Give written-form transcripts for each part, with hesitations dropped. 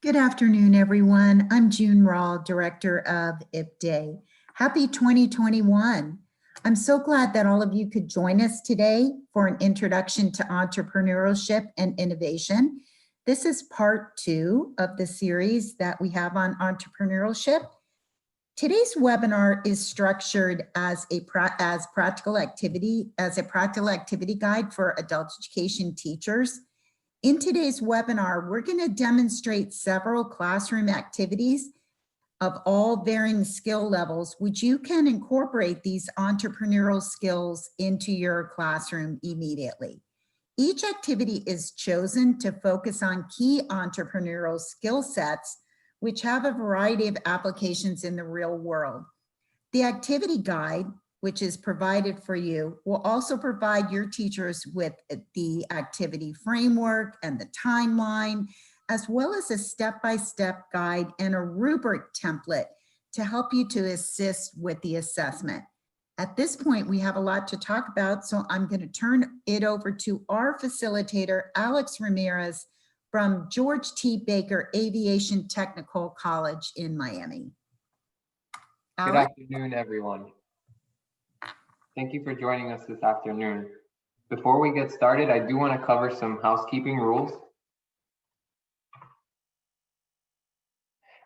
Good afternoon, everyone. I'm June Rawl, Director of IPDAY. Happy 2021. I'm so glad that all of you could join us today for an introduction to entrepreneurship and innovation. This is part 2 of the series that we have on entrepreneurship. Today's webinar is structured as a practical activity guide for adult education teachers. In today's webinar, we're going to demonstrate several classroom activities of all varying skill levels, which you can incorporate these entrepreneurial skills into your classroom immediately. Each activity is chosen to focus on key entrepreneurial skill sets, which have a variety of applications in the real world. The activity guide, which is provided for you, will also provide your teachers with the activity framework and the timeline, as well as a step-by-step guide and a rubric template to help you to assist with the assessment. At this point, we have a lot to talk about, so I'm going to turn it over to our facilitator, Alex Ramirez, from George T. Baker Aviation Technical College in Miami. Alex? Good afternoon, everyone. Thank you for joining us this afternoon. Before we get started, I do want to cover some housekeeping rules.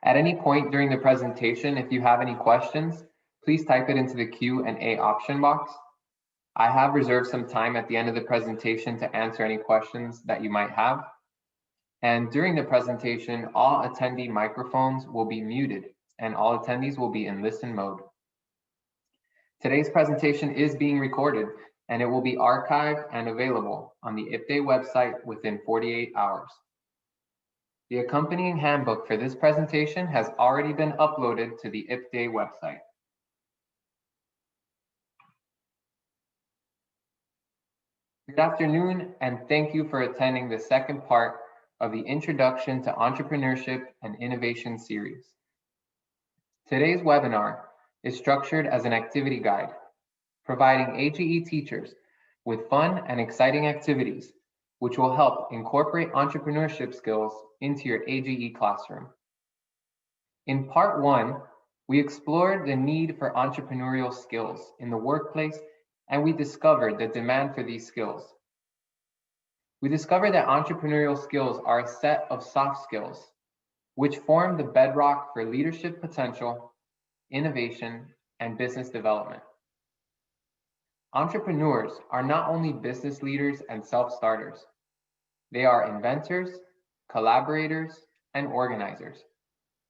At any point during the presentation, if you have any questions, please type it into the Q&A option box. I have reserved some time at the end of the presentation to answer any questions that you might have. And during the presentation, all attendee microphones will be muted and all attendees will be in listen mode. Today's presentation is being recorded and it will be archived and available on the IPDAY website within 48 hours. The accompanying handbook for this presentation has already been uploaded to the IPDAY website. Good afternoon and thank you for attending the second part of the Introduction to Entrepreneurship and Innovation series. Today's webinar is structured as an activity guide, providing AGE teachers with fun and exciting activities, which will help incorporate entrepreneurship skills into your AGE classroom. In part 1, we explored the need for entrepreneurial skills in the workplace, and we discovered the demand for these skills. We discovered that entrepreneurial skills are a set of soft skills, which form the bedrock for leadership potential, innovation, and business development. Entrepreneurs are not only business leaders and self-starters. They are inventors, collaborators, and organizers,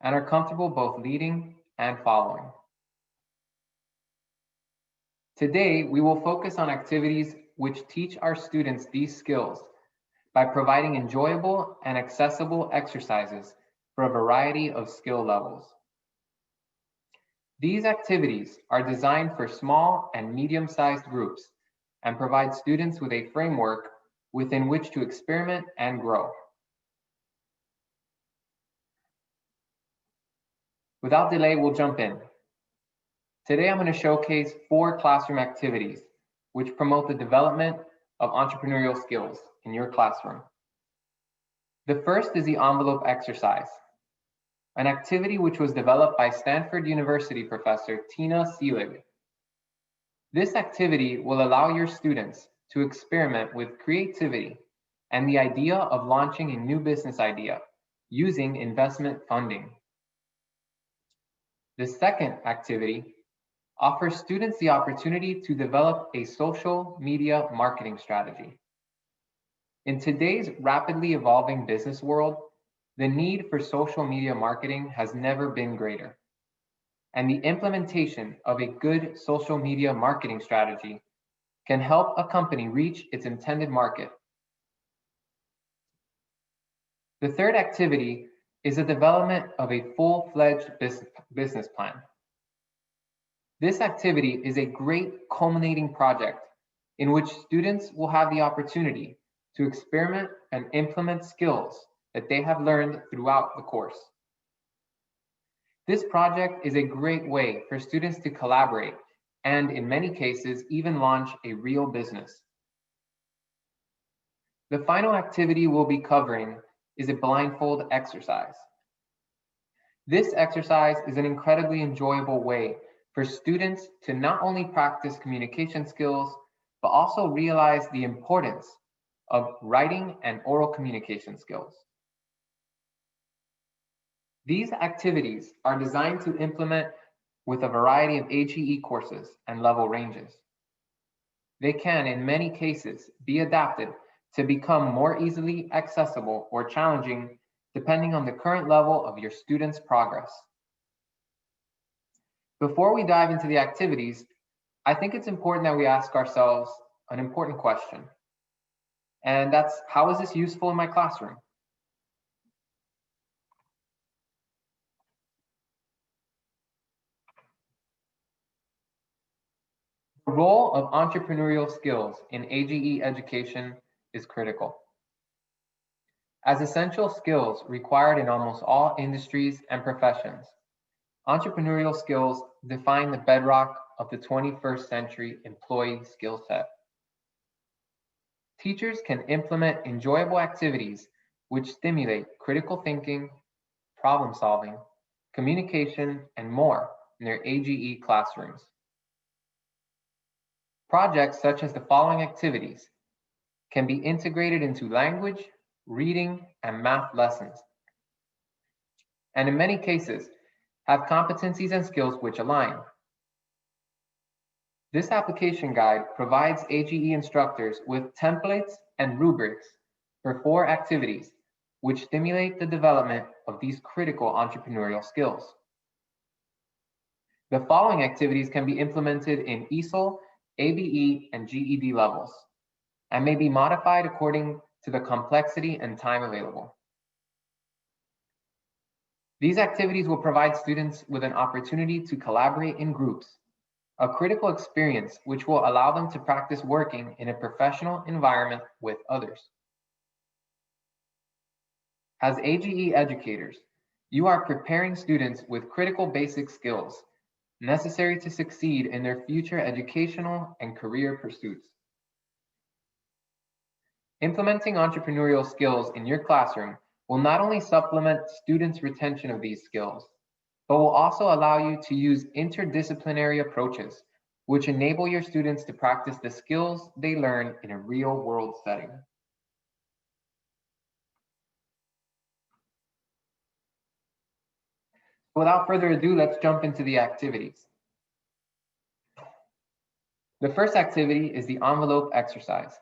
and are comfortable both leading and following. Today, we will focus on activities which teach our students these skills by providing enjoyable and accessible exercises for a variety of skill levels. These activities are designed for small and medium-sized groups and provide students with a framework within which to experiment and grow. Without delay, we'll jump in. Today, I'm going to showcase 4 classroom activities which promote the development of entrepreneurial skills in your classroom. The first is the envelope exercise, an activity which was developed by Stanford University professor Tina Seelig. This activity will allow your students to experiment with creativity and the idea of launching a new business idea using investment funding. The second activity offers students the opportunity to develop a social media marketing strategy. In today's rapidly evolving business world, the need for social media marketing has never been greater, and the implementation of a good social media marketing strategy can help a company reach its intended market. The third activity is the development of a full-fledged business plan. This activity is a great culminating project in which students will have the opportunity to experiment and implement skills that they have learned throughout the course. This project is a great way for students to collaborate and, in many cases, even launch a real business. The final activity we'll be covering is a blindfold exercise, This exercise is an incredibly enjoyable way for students to not only practice communication skills, but also realize the importance of writing and oral communication skills. These activities are designed to implement with a variety of AGE courses and level ranges. They can, in many cases, be adapted to become more easily accessible or challenging depending on the current level of your student's progress. Before we dive into the activities, I think it's important that we ask ourselves an important question. And that's, how is this useful in my classroom? The role of entrepreneurial skills in AGE education is critical. As essential skills required in almost all industries and professions, entrepreneurial skills define the bedrock of the 21st century employee skill set. Teachers can implement enjoyable activities which stimulate critical thinking, problem solving, communication, and more in their AGE classrooms. Projects such as the following activities can be integrated into language, reading, and math lessons, and in many cases, have competencies and skills which align. This application guide provides AGE instructors with templates and rubrics for 4 activities which stimulate the development of these critical entrepreneurial skills. The following activities can be implemented in ESOL, ABE, and GED levels, and may be modified according to the complexity and time available. These activities will provide students with an opportunity to collaborate in groups, a critical experience which will allow them to practice working in a professional environment with others. As AGE educators, you are preparing students with critical basic skills necessary to succeed in their future educational and career pursuits. Implementing entrepreneurial skills in your classroom will not only supplement students' retention of these skills, but will also allow you to use interdisciplinary approaches, which enable your students to practice the skills they learn in a real-world setting. Without further ado, let's jump into the activities. The first activity is the envelope exercise.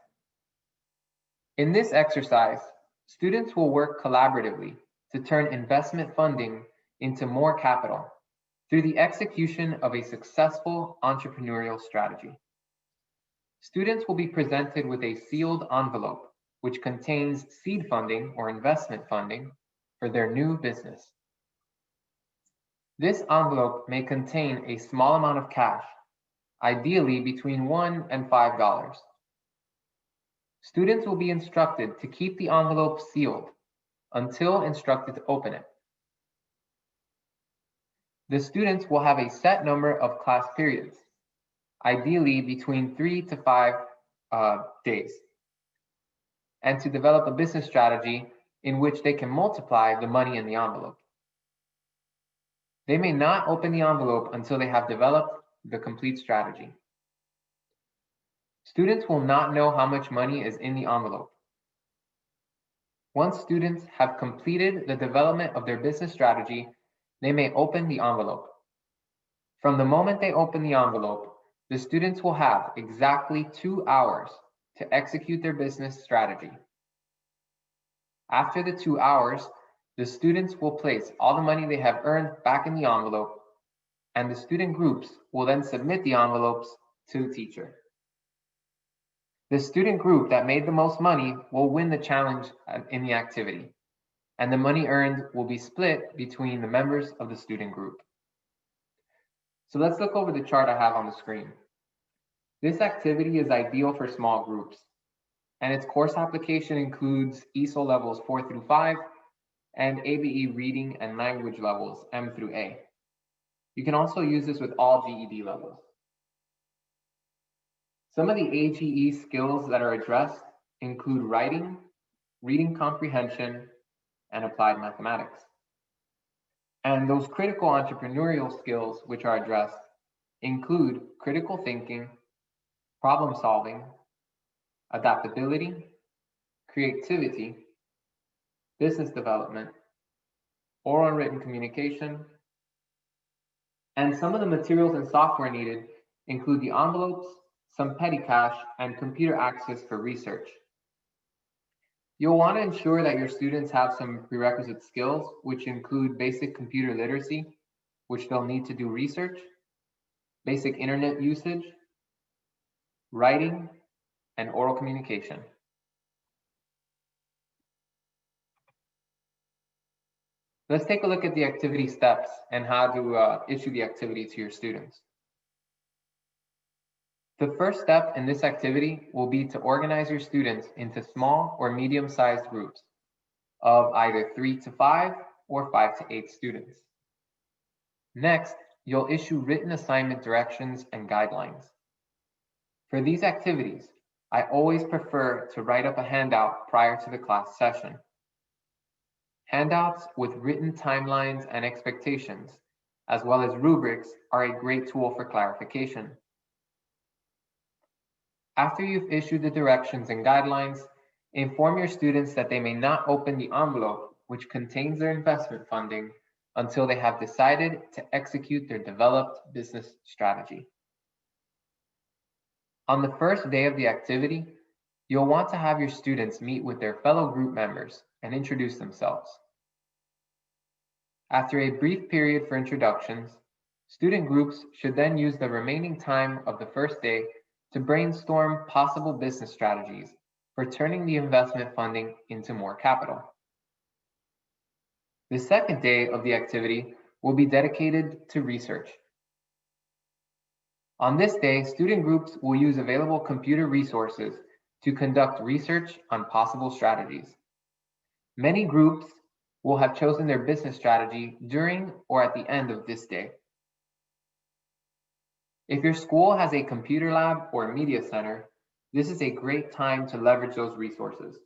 In this exercise, students will work collaboratively to turn investment funding into more capital through the execution of a successful entrepreneurial strategy. Students will be presented with a sealed envelope, which contains seed funding or investment funding for their new business. This envelope may contain a small amount of cash, ideally between $1 and $5. Students will be instructed to keep the envelope sealed until instructed to open it. The students will have a set number of class periods, ideally between 3 to 5 days, and to develop a business strategy in which they can multiply the money in the envelope. They may not open the envelope until they have developed the complete strategy. Students will not know how much money is in the envelope. Once students have completed the development of their business strategy, they may open the envelope. From the moment they open the envelope, the students will have exactly 2 hours to execute their business strategy. After the 2 hours, the students will place all the money they have earned back in the envelope, and the student groups will then submit the envelopes to the teacher. The student group that made the most money will win the challenge in the activity, and the money earned will be split between the members of the student group. So let's look over the chart I have on the screen. This activity is ideal for small groups, and its course application includes ESOL levels 4 through 5 and ABE reading and language levels M through A. You can also use this with all GED levels. Some of the AGE skills that are addressed include writing, reading comprehension, and applied mathematics. And those critical entrepreneurial skills which are addressed include critical thinking, problem solving, adaptability, creativity, business development, oral and written communication, and some of the materials and software needed include the envelopes, some petty cash, and computer access for research. You'll want to ensure that your students have some prerequisite skills, which include basic computer literacy, which they'll need to do research, basic internet usage, writing, and oral communication. Let's take a look at the activity steps and how to issue the activity to your students. The first step in this activity will be to organize your students into small or medium-sized groups of either 3 to 5 or 5 to 8 students. Next, you'll issue written assignment directions and guidelines. For these activities, I always prefer to write up a handout prior to the class session. Handouts with written timelines and expectations, as well as rubrics, are a great tool for clarification. After you've issued the directions and guidelines, inform your students that they may not open the envelope which contains their investment funding until they have decided to execute their developed business strategy. On the first day of the activity, you'll want to have your students meet with their fellow group members and introduce themselves. After a brief period for introductions, student groups should then use the remaining time of the first day to brainstorm possible business strategies for turning the investment funding into more capital. The second day of the activity will be dedicated to research. On this day, student groups will use available computer resources to conduct research on possible strategies. Many groups will have chosen their business strategy during or at the end of this day. If your school has a computer lab or a media center, this is a great time to leverage those resources.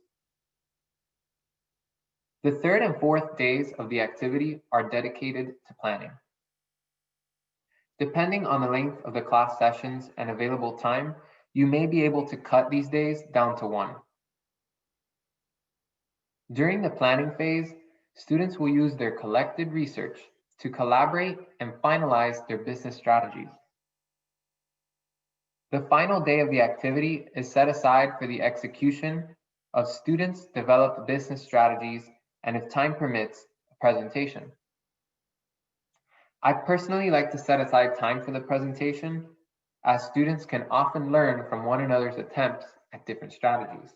The third and fourth days of the activity are dedicated to planning. Depending on the length of the class sessions and available time, you may be able to cut these days down to 1. During the planning phase, students will use their collected research to collaborate and finalize their business strategies. The final day of the activity is set aside for the execution of students' developed business strategies and, if time permits, a presentation. I personally like to set aside time for the presentation, as students can often learn from one another's attempts at different strategies.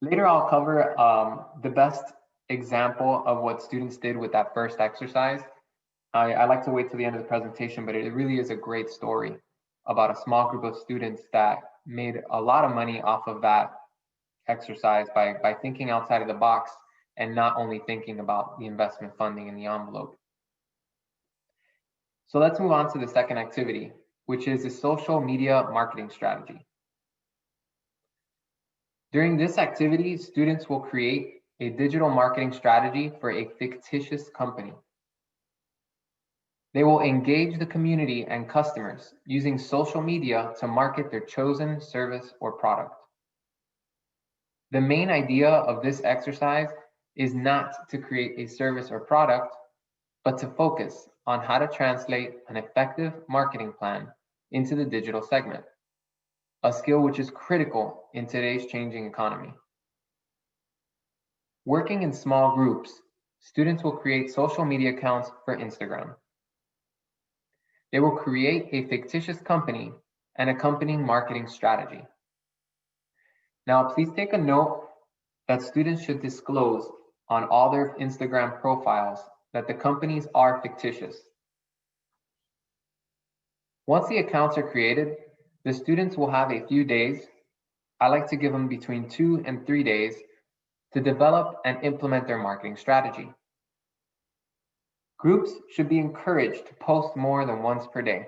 Later, I'll cover the best example of what students did with that first exercise. I like to wait till the end of the presentation, but it really is a great story about a small group of students that made a lot of money off of that exercise by thinking outside of the box and not only thinking about the investment funding in the envelope. So let's move on to the second activity, which is a social media marketing strategy. During this activity, students will create a digital marketing strategy for a fictitious company. They will engage the community and customers using social media to market their chosen service or product. The main idea of this exercise is not to create a service or product, but to focus on how to translate an effective marketing plan into the digital segment, a skill which is critical in today's changing economy. Working in small groups, students will create social media accounts for Instagram. They will create a fictitious company and accompanying marketing strategy. Now, please take a note that students should disclose on all their Instagram profiles that the companies are fictitious. Once the accounts are created, the students will have a few days, I like to give them between 2 and 3 days, to develop and implement their marketing strategy. Groups should be encouraged to post more than once per day.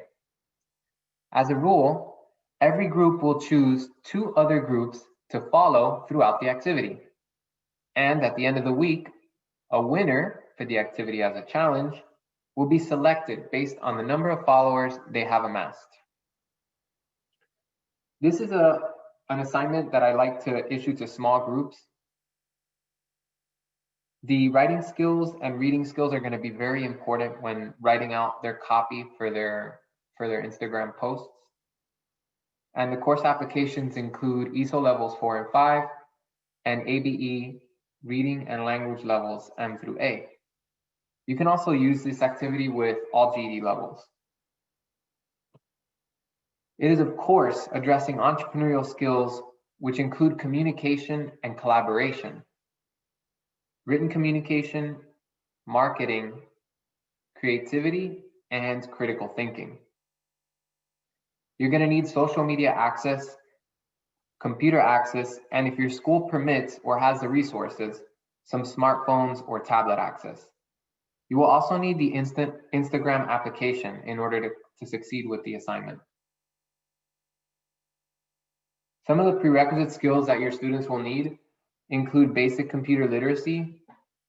As a rule, every group will choose 2 other groups to follow throughout the activity. And at the end of the week, a winner for the activity as a challenge will be selected based on the number of followers they have amassed. This is an assignment that I like to issue to small groups. The writing skills and reading skills are going to be very important when writing out their copy for their Instagram posts. And the course applications include ESOL levels 4 and 5 and ABE reading and language levels M through A. You can also use this activity with all GED levels. It is, of course, addressing entrepreneurial skills, which include communication and collaboration, written communication, marketing, creativity, and critical thinking. You're going to need social media access, computer access, and if your school permits or has the resources, some smartphones or tablet access. You will also need the Instagram application in order to succeed with the assignment. Some of the prerequisite skills that your students will need include basic computer literacy,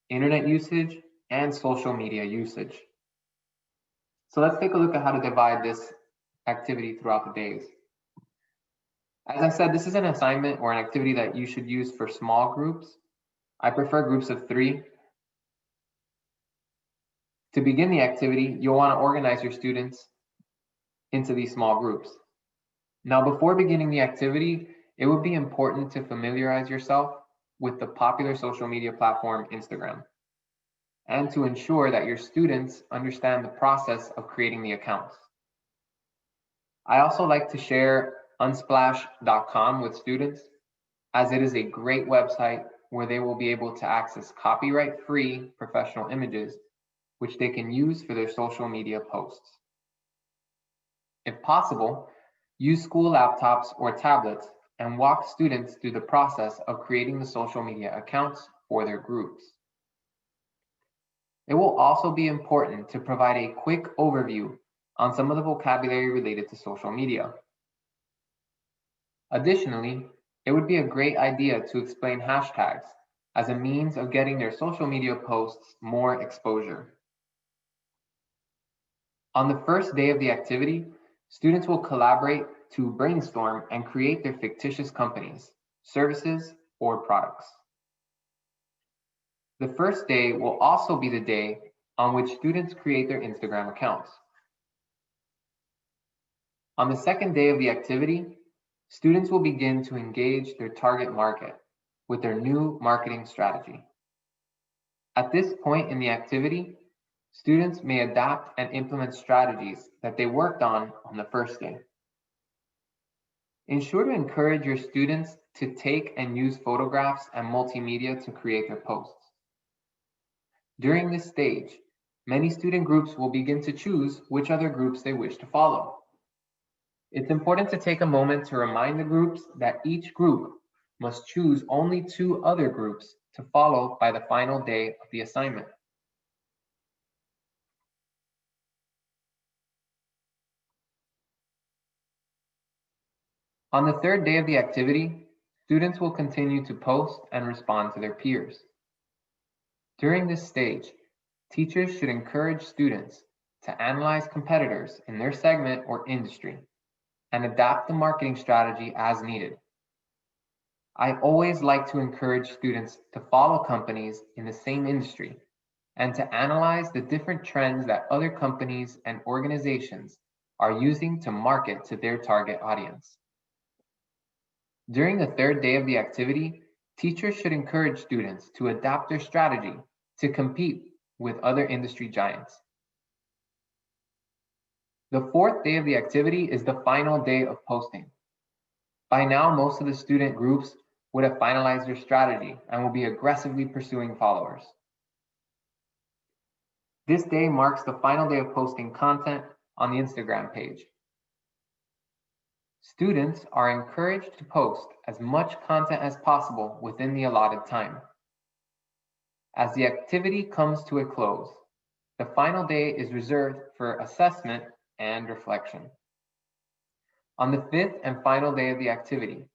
internet usage, and social media usage. So let's take a look at how to divide this activity throughout the days. As I said, this is an assignment or an activity that you should use for small groups. I prefer groups of 3. To begin the activity, you'll want to organize your students into these small groups. Now, before beginning the activity, it would be important to familiarize yourself with the popular social media platform Instagram, and to ensure that your students understand the process of creating the accounts. I also like to share unsplash.com with students, as it is a great website where they will be able to access copyright-free professional images, which they can use for their social media posts. If possible, use school laptops or tablets and walk students through the process of creating the social media accounts for their groups. It will also be important to provide a quick overview on some of the vocabulary related to social media. Additionally, it would be a great idea to explain hashtags as a means of getting their social media posts more exposure. On the first day of the activity, students will collaborate to brainstorm and create their fictitious companies, services, or products. The first day will also be the day on which students create their Instagram accounts. On the second day of the activity, students will begin to engage their target market with their new marketing strategy. At this point in the activity, students may adapt and implement strategies that they worked on the first day. Ensure to encourage your students to take and use photographs and multimedia to create their posts. During this stage, many student groups will begin to choose which other groups they wish to follow. It's important to take a moment to remind the groups that each group must choose only 2 other groups to follow by the final day of the assignment. On the third day of the activity, students will continue to post and respond to their peers. During this stage, teachers should encourage students to analyze competitors in their segment or industry and adapt the marketing strategy as needed. I always like to encourage students to follow companies in the same industry and to analyze the different trends that other companies and organizations are using to market to their target audience. During the third day of the activity, teachers should encourage students to adapt their strategy to compete with other industry giants. The fourth day of the activity is the final day of posting. By now, most of the student groups would have finalized their strategy and will be aggressively pursuing followers. This day marks the final day of posting content on the Instagram page. Students are encouraged to post as much content as possible within the allotted time. As the activity comes to a close, the final day is reserved for assessment and reflection. On the 5th and final day of the activity,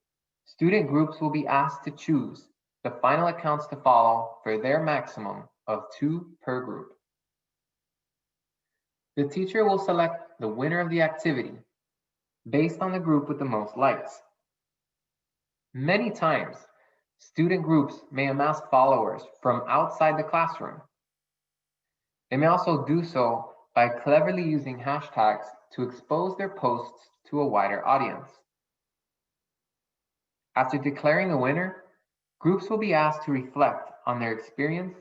student groups will be asked to choose the final accounts to follow for their maximum of 2 per group. The teacher will select the winner of the activity based on the group with the most likes. Many times, student groups may amass followers from outside the classroom. They may also do so by cleverly using hashtags to expose their posts to a wider audience. After declaring a winner, groups will be asked to reflect on their experience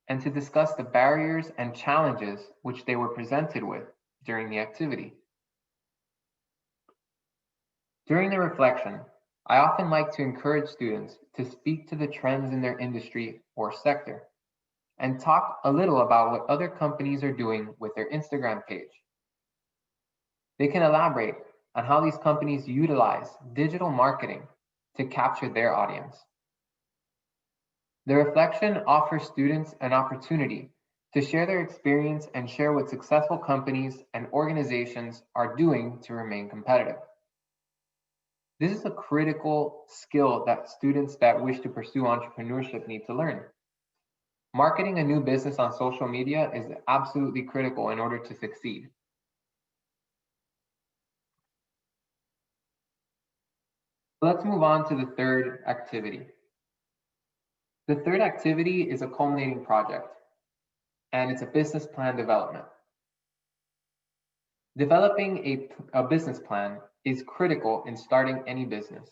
and to discuss the barriers and challenges which they were presented with during the activity. During the reflection, I often like to encourage students to speak to the trends in their industry or sector and talk a little about what other companies are doing with their Instagram page. They can elaborate on how these companies utilize digital marketing to capture their audience. The reflection offers students an opportunity to share their experience and share what successful companies and organizations are doing to remain competitive. This is a critical skill that students that wish to pursue entrepreneurship need to learn. Marketing a new business on social media is absolutely critical in order to succeed. Let's move on to the third activity. The third activity is a culminating project, and it's a business plan development. Developing a business plan is critical in starting any business.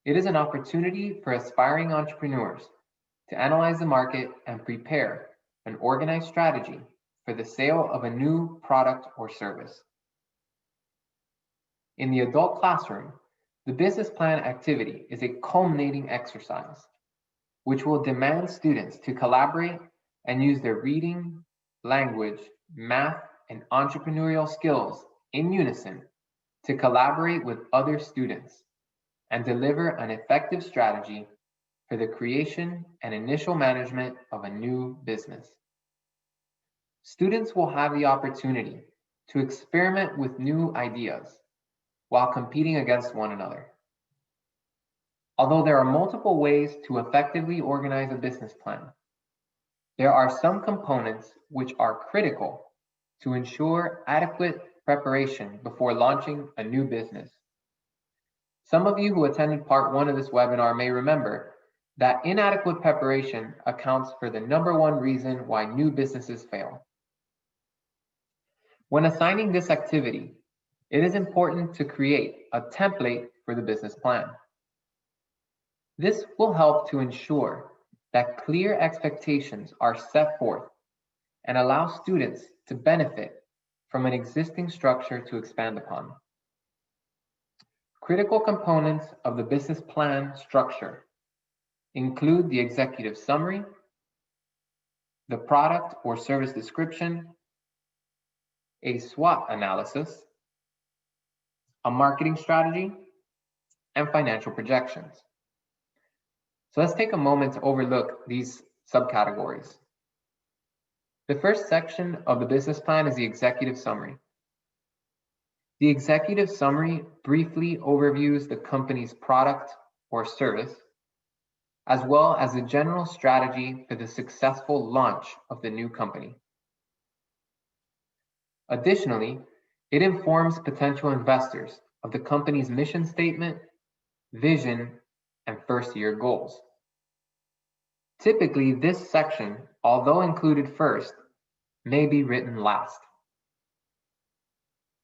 It is an opportunity for aspiring entrepreneurs to analyze the market and prepare an organized strategy for the sale of a new product or service. In the adult classroom, the business plan activity is a culminating exercise, which will demand students to collaborate and use their reading, language, math, and entrepreneurial skills in unison to collaborate with other students and deliver an effective strategy for the creation and initial management of a new business. Students will have the opportunity to experiment with new ideas while competing against one another. Although there are multiple ways to effectively organize a business plan, there are some components which are critical to ensure adequate preparation before launching a new business. Some of you who attended part 1 of this webinar may remember that inadequate preparation accounts for the #1 reason why new businesses fail. When assigning this activity, it is important to create a template for the business plan. This will help to ensure that clear expectations are set forth and allow students to benefit from an existing structure to expand upon. Critical components of the business plan structure include the executive summary, the product or service description, a SWOT analysis, a marketing strategy, and financial projections. So let's take a moment to overlook these subcategories. The first section of the business plan is the executive summary. The executive summary briefly overviews the company's product or service, as well as the general strategy for the successful launch of the new company. Additionally, it informs potential investors of the company's mission statement, vision, and first-year goals. Typically, this section, although included first, may be written last.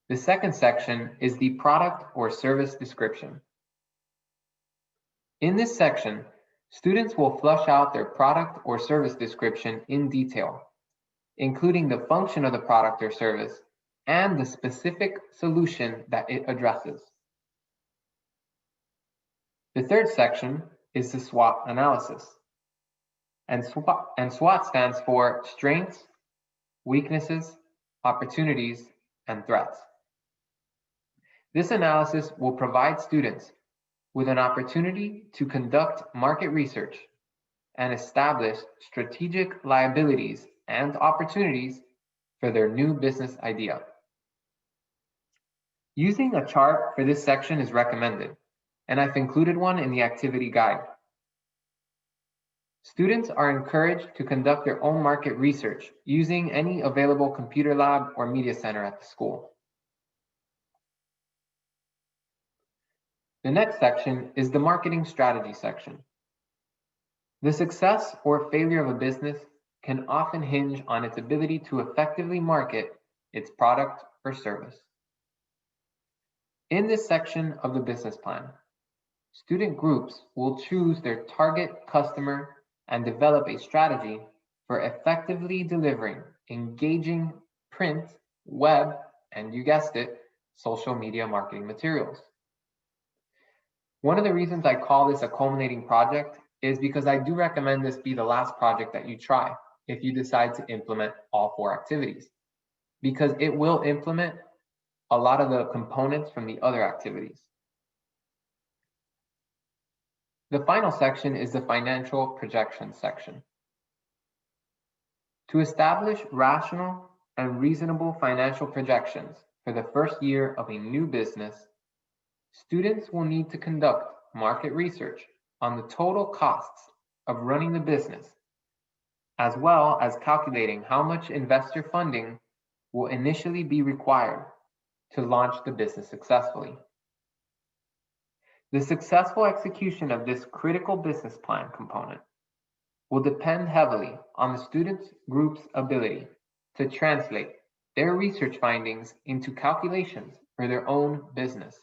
The second section is the product or service description. In this section, students will flesh out their product or service description in detail, including the function of the product or service and the specific solution that it addresses. The third section is the SWOT analysis. And SWOT stands for strengths, weaknesses, opportunities, and threats. This analysis will provide students with an opportunity to conduct market research and establish strategic liabilities and opportunities for their new business idea. Using a chart for this section is recommended, and I've included one in the activity guide. Students are encouraged to conduct their own market research using any available computer lab or media center at the school. The next section is the marketing strategy section. The success or failure of a business can often hinge on its ability to effectively market its product or service. In this section of the business plan, student groups will choose their target customer and develop a strategy for effectively delivering engaging print, web, and you guessed it, social media marketing materials. One of the reasons I call this a culminating project is because I do recommend this be the last project that you try if you decide to implement all 4 activities, because it will implement a lot of the components from the other activities. The final section is the financial projections section. To establish rational and reasonable financial projections for the first year of a new business, students will need to conduct market research on the total costs of running the business, as well as calculating how much investor funding will initially be required to launch the business successfully. The successful execution of this critical business plan component will depend heavily on the students' group's ability to translate their research findings into calculations for their own business.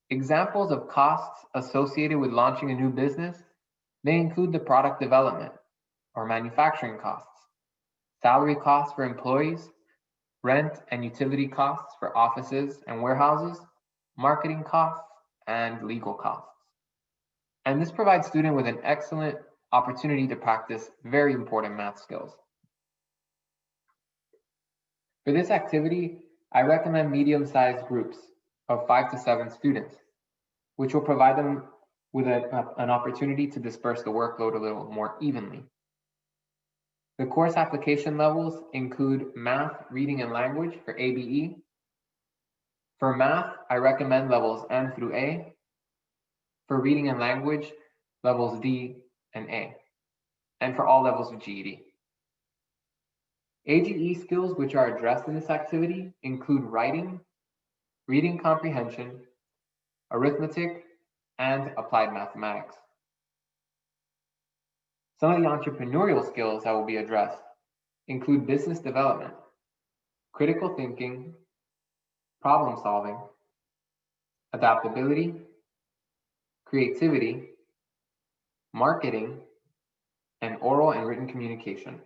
Examples of costs associated with launching a new business may include the product development or manufacturing costs, salary costs for employees, rent and utility costs for offices and warehouses, marketing costs, and legal costs. And this provides students with an excellent opportunity to practice very important math skills. For this activity, I recommend medium-sized groups of 5 to 7 students, which will provide them with an opportunity to disperse the workload a little more evenly. The course application levels include math, reading, and language for ABE. For math, I recommend levels N through A. For reading and language, levels D and A. And for all levels of GED. AGE skills which are addressed in this activity include writing, reading comprehension, arithmetic, and applied mathematics. Some of the entrepreneurial skills that will be addressed include business development, critical thinking, problem solving, adaptability, creativity, marketing, and oral and written communication.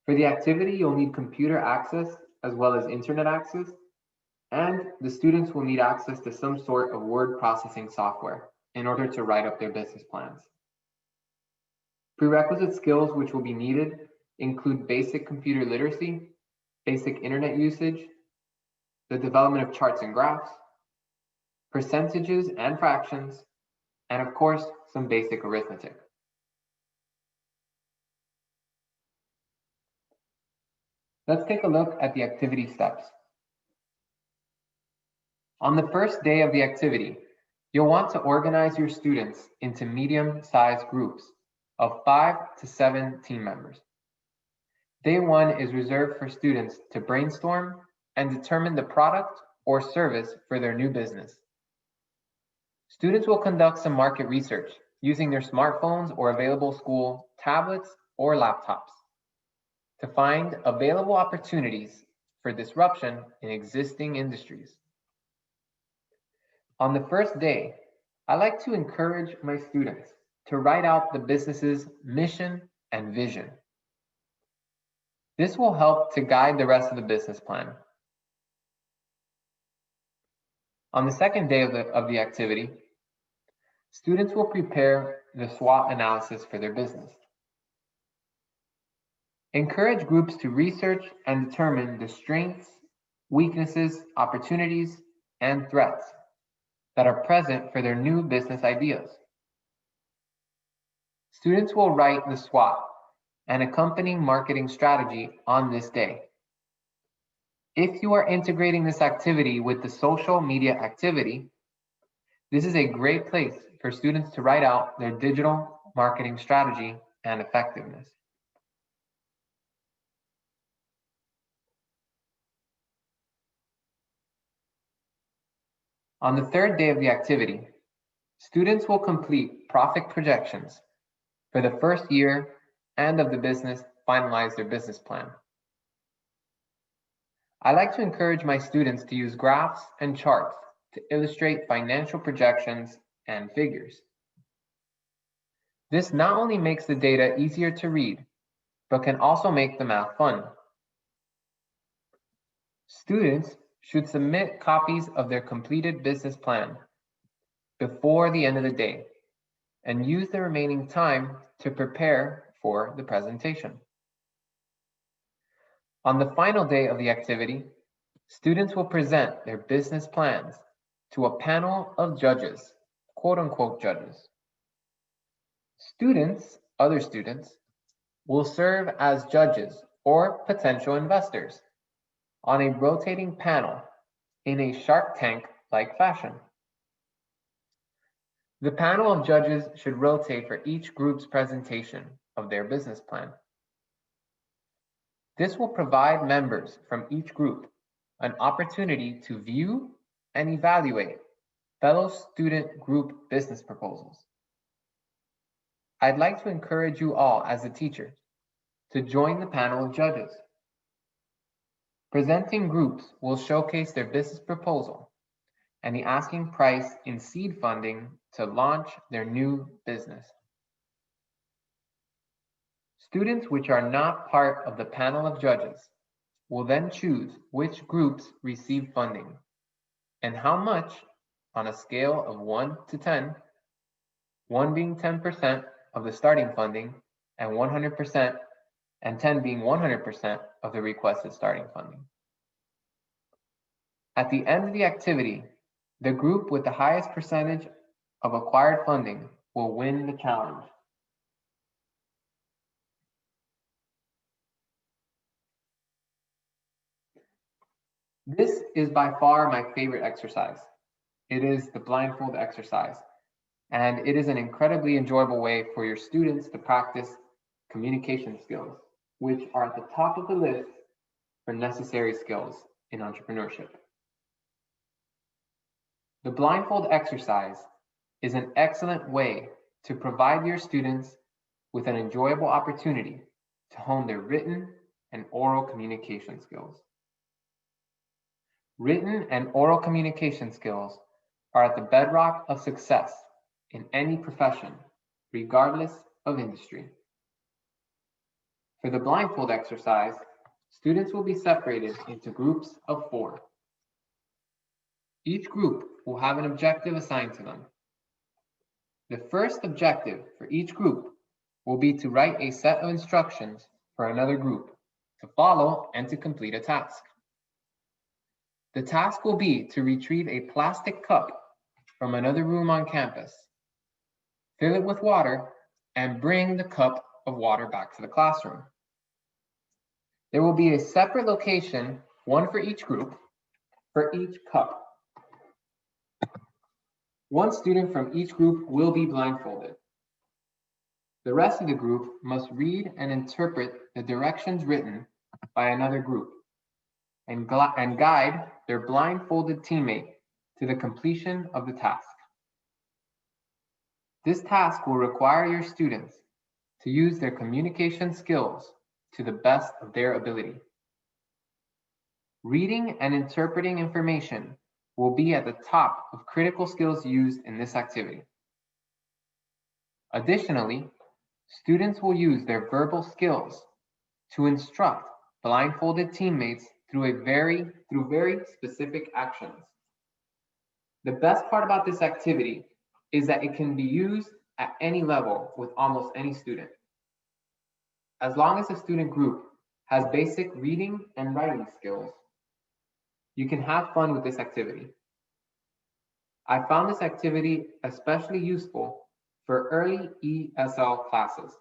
For the activity, you'll need computer access as well as internet access, and the students will need access to some sort of word processing software in order to write up their business plans. Prerequisite skills which will be needed include basic computer literacy, basic internet usage, the development of charts and graphs, percentages and fractions, and of course, some basic arithmetic. Let's take a look at the activity steps. On the first day of the activity, you'll want to organize your students into medium-sized groups of 5 to 7 team members. Day 1 is reserved for students to brainstorm and determine the product or service for their new business. Students will conduct some market research using their smartphones or available school tablets or laptops to find available opportunities for disruption in existing industries. On the first day, I like to encourage my students to write out the business's mission and vision. This will help to guide the rest of the business plan. On the second day of the activity, students will prepare the SWOT analysis for their business. Encourage groups to research and determine the strengths, weaknesses, opportunities, and threats that are present for their new business ideas. Students will write the SWOT and accompanying marketing strategy on this day. If you are integrating this activity with the social media activity, This is a great place for students to write out their digital marketing strategy and effectiveness. On the third day of the activity, students will complete profit projections for the first year and of the business, finalize their business plan. I like to encourage my students to use graphs and charts to illustrate financial projections and figures. This not only makes the data easier to read, but can also make the math fun. Students should submit copies of their completed business plan before the end of the day and use the remaining time to prepare for the presentation. On the final day of the activity, students will present their business plans to a panel of judges, quote unquote judges. Other students, will serve as judges or potential investors on a rotating panel in a Shark Tank-like fashion. The panel of judges should rotate for each group's presentation of their business plan. This will provide members from each group an opportunity to view and evaluate fellow student group business proposals. I'd like to encourage you all as a teacher to join the panel of judges. Presenting groups will showcase their business proposal and the asking price in seed funding to launch their new business. Students which are not part of the panel of judges will then choose which groups receive funding and how much on a scale of 1 to 10, 1 being 10% of the starting funding and 100%, and 10 being 100% of the requested starting funding. At the end of the activity, the group with the highest percentage of acquired funding will win the challenge. This is by far my favorite exercise. It is the blindfold exercise, and it is an incredibly enjoyable way for your students to practice communication skills, which are at the top of the list for necessary skills in entrepreneurship. The blindfold exercise is an excellent way to provide your students with an enjoyable opportunity to hone their written and oral communication skills. Written and oral communication skills are at the bedrock of success in any profession, regardless of industry. For the blindfold exercise, students will be separated into groups of 4. Each group will have an objective assigned to them. The first objective for each group will be to write a set of instructions for another group to follow and to complete a task. The task will be to retrieve a plastic cup from another room on campus, fill it with water, and bring the cup of water back to the classroom. There will be a separate location, one for each group, for each cup. One student from each group will be blindfolded. The rest of the group must read and interpret the directions written by another group and guide their blindfolded teammate to the completion of the task. This task will require your students to use their communication skills to the best of their ability. Reading and interpreting information will be at the top of critical skills used in this activity. Additionally, students will use their verbal skills to instruct blindfolded teammates through very specific actions. The best part about this activity is that it can be used at any level with almost any student. As long as the student group has basic reading and writing skills, you can have fun with this activity. I found this activity especially useful for early ESOL classes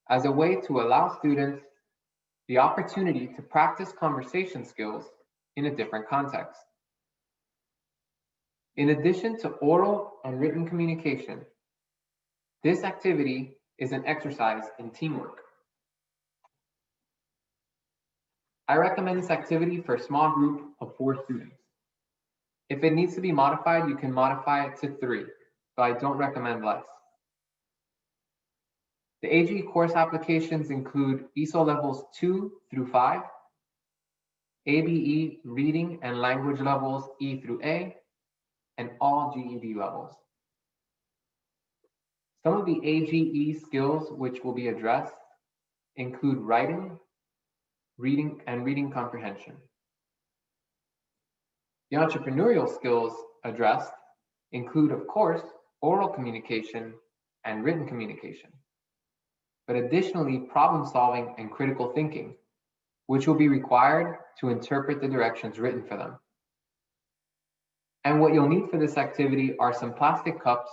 as a way to allow students the opportunity to practice conversation skills in a different context. In addition to oral and written communication, this activity is an exercise in teamwork. I recommend this activity for a small group of 4 students. If it needs to be modified, you can modify it to 3, but I don't recommend less. The AG course applications include ESOL levels 2 through 5, ABE reading and language levels E through A, and all GED levels. Some of the AGE skills which will be addressed include writing, reading, and reading comprehension. The entrepreneurial skills addressed include, of course, oral communication and written communication, but additionally problem solving and critical thinking, which will be required to interpret the directions written for them. And what you'll need for this activity are some plastic cups,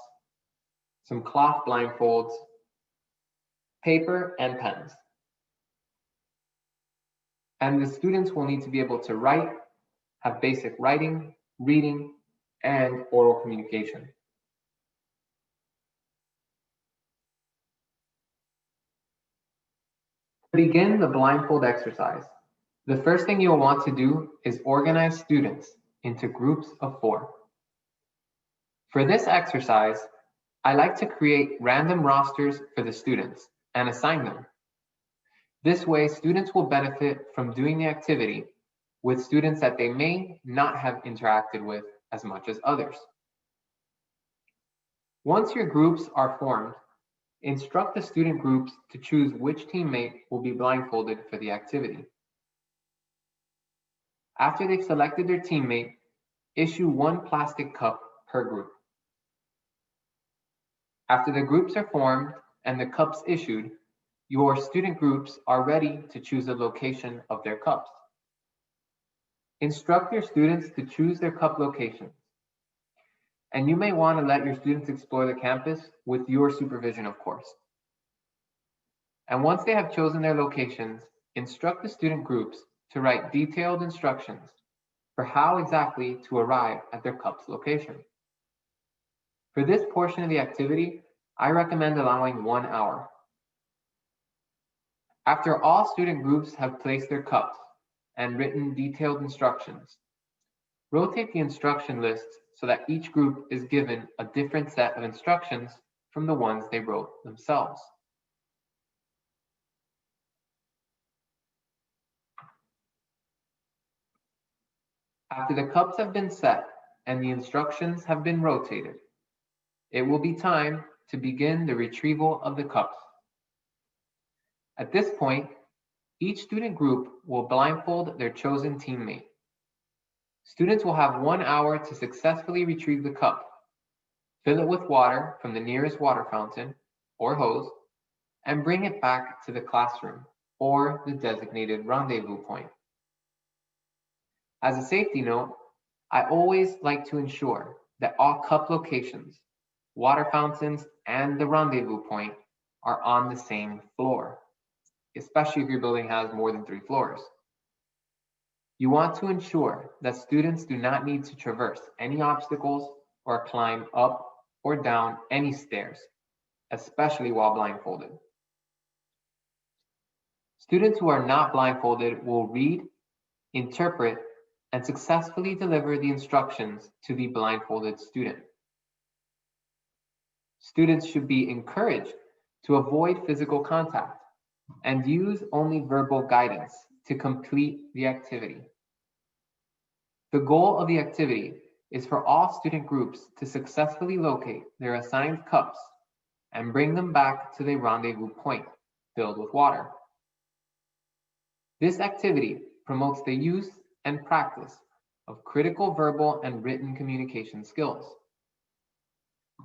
some cloth blindfolds, paper, and pens. And the students will need to be able to write, have basic writing, reading, and oral communication. To begin the blindfold exercise, the first thing you'll want to do is organize students into groups of 4. For this exercise, I like to create random rosters for the students and assign them. This way, students will benefit from doing the activity with students that they may not have interacted with as much as others. Once your groups are formed, instruct the student groups to choose which teammate will be blindfolded for the activity. After they've selected their teammate, issue 1 plastic cup per group. After the groups are formed and the cups issued, your student groups are ready to choose the location of their cups. Instruct your students to choose their cup locations. And you may want to let your students explore the campus with your supervision, of course. And once they have chosen their locations, instruct the student groups to write detailed instructions for how exactly to arrive at their cup's location. For this portion of the activity, I recommend allowing 1 hour. After all student groups have placed their cups and written detailed instructions, rotate the instruction lists so that each group is given a different set of instructions from the ones they wrote themselves. After the cups have been set and the instructions have been rotated, it will be time to begin the retrieval of the cups. At this point, each student group will blindfold their chosen teammate. Students will have 1 hour to successfully retrieve the cup, fill it with water from the nearest water fountain or hose, and bring it back to the classroom or the designated rendezvous point. As a safety note, I always like to ensure that all cup locations, water fountains, and the rendezvous point are on the same floor, especially if your building has more than 3 floors. You want to ensure that students do not need to traverse any obstacles or climb up or down any stairs, especially while blindfolded. Students who are not blindfolded will read, interpret, and successfully deliver the instructions to the blindfolded student. Students should be encouraged to avoid physical contact and use only verbal guidance to complete the activity. The goal of the activity is for all student groups to successfully locate their assigned cups and bring them back to the rendezvous point filled with water. This activity promotes the use and practice of critical verbal and written communication skills.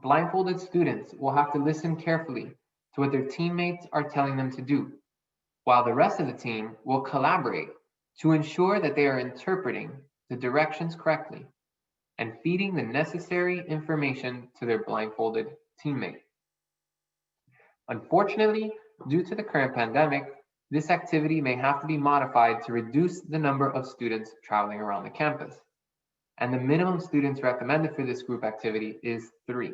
Blindfolded students will have to listen carefully to what their teammates are telling them to do, while the rest of the team will collaborate to ensure that they are interpreting the directions correctly and feeding the necessary information to their blindfolded teammate. Unfortunately, due to the current pandemic, this activity may have to be modified to reduce the number of students traveling around the campus. and the minimum students recommended for this group activity is 3.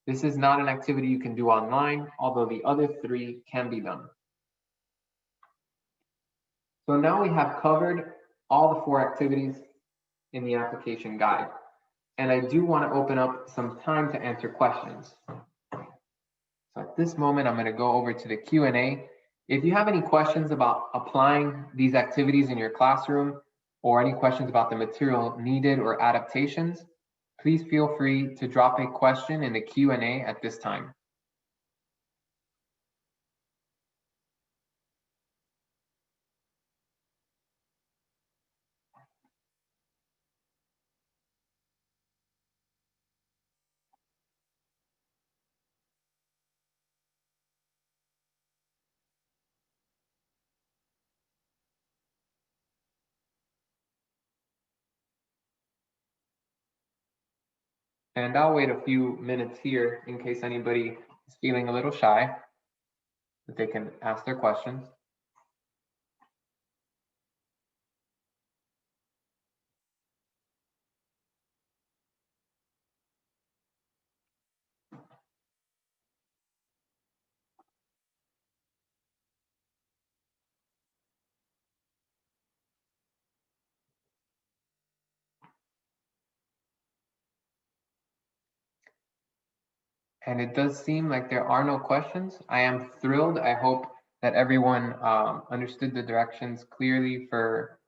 This is not an activity you can do online, although the other 3 can be done. So now we have covered all the 4 activities in the application guide, and I do want to open up some time to answer questions. So at this moment, I'm going to go over to the Q&A. If you have any questions about applying these activities in your classroom, or any questions about the material needed or adaptations, please feel free to drop a question in the Q&A at this time. And I'll wait a few minutes here in case anybody is feeling a little shy, that they can ask their questions. And it does seem like there are no questions. I am thrilled. I hope that everyone understood the directions clearly for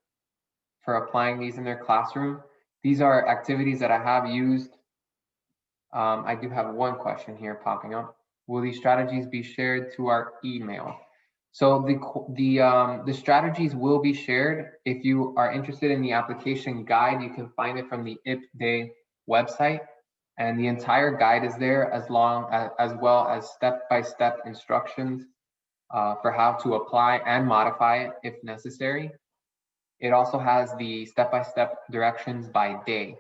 applying these in their classroom. These are activities that I have used. I do have one question here popping up. Will these strategies be shared to our email? So the strategies will be shared. If you are interested in the application guide, you can find it from the IPDay website. And the entire guide is there, as well as step-by-step instructions for how to apply and modify it if necessary. It also has the step-by-step directions by day.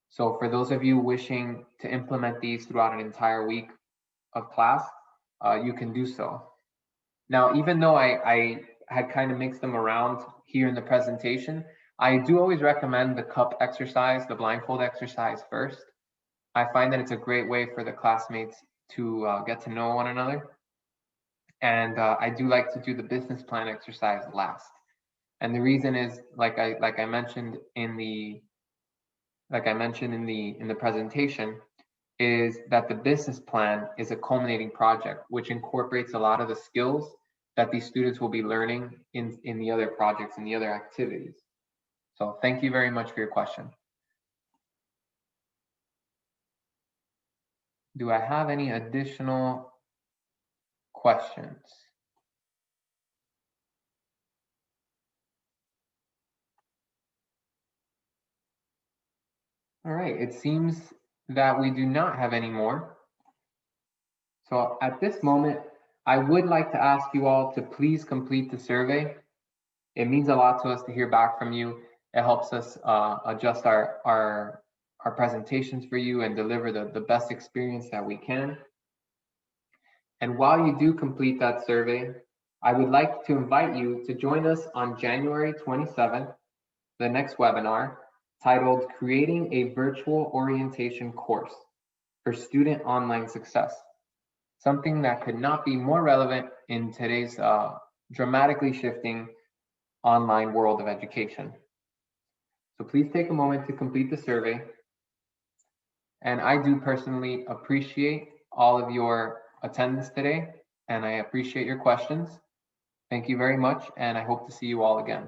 So for those of you wishing to implement these throughout an entire week of class, you can do so. Now, even though I had kind of mixed them around here in the presentation, I do always recommend the cup exercise, the blindfold exercise first. I find that it's a great way for the classmates to get to know one another. And I do like to do the business plan exercise last. And the reason is, like I mentioned in the presentation, is that the business plan is a culminating project, which incorporates a lot of the skills that these students will be learning in the other projects and the other activities. So thank you very much for your question. Do I have any additional questions? All right, it seems that we do not have any more. So at this moment, I would like to ask you all to please complete the survey. It means a lot to us to hear back from you. It helps us adjust our presentations for you and deliver the best experience that we can. And while you do complete that survey, I would like to invite you to join us on January 27th, the next webinar, titled Creating a Virtual Orientation Course for Student Online Success. Something that could not be more relevant in today's dramatically shifting online world of education. So please take a moment to complete the survey. And I do personally appreciate all of your attendance today, and I appreciate your questions. Thank you very much, and I hope to see you all again.